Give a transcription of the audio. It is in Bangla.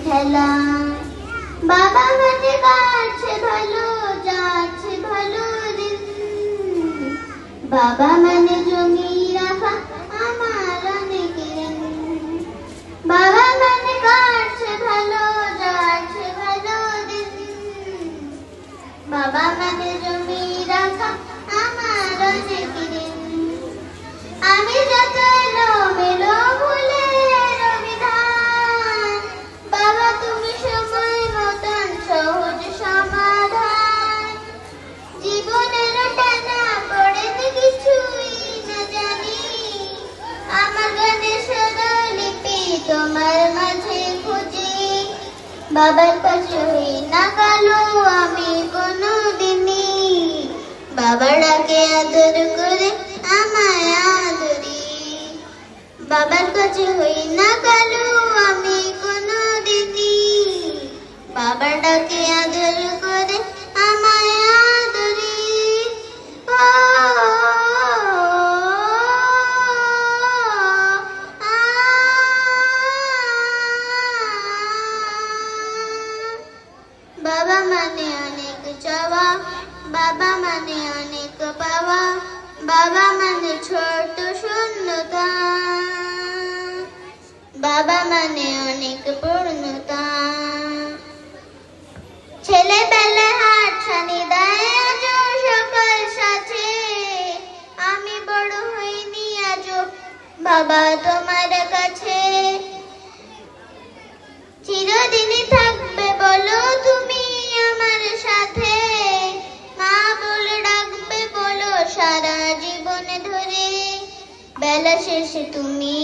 খেলা। বাবা মানে কাছে ভালো, যাচ্ছে ভালো দিন। বাবা মানে জমি রাখা আমার অনেক ঋণ। বাবা মানে কাছে ভালো, যাচ্ছে ভালো দিন। বাবা মানে জমি রাখা আমার অনেক ঋণ। আমি যত এলোমেলো ভুলের অভিধান, বাবা তুমি সময় মতন সহজ সমাধান। জীবনের টানা পড়েনি কিছুই না জানি, আমার গানের স্বরলিপি তোমার মাঝে খুঁজি। বাবার কাছে হই না কালো আমি কোনোদিনই, বাবার ডাকে আদর করে আমায় আদরি। বাবার কাছে হই না কালো আমি কোনোদিনই, বাবার ডাকে আদর করে আমায় আদরি। ও, বাবা মানে অনেক চাওয়া, বাবা মানে অনেক পাওয়া, বাবা মানে ছোট শূন্যতা, বাবা মানে অনেক পূর্ণতা। ছেলেবেলায় হাতছানি দেয় আজও সকাল সাথে, আমি বড় হইনি আজও বাবা তোমার কাছে। চিরদিনই থাকবে বলো তুমি আমার সাথে, মা বলে ডাকবে বলো সারা জীবন ধরে। বেলা শেষে তুমি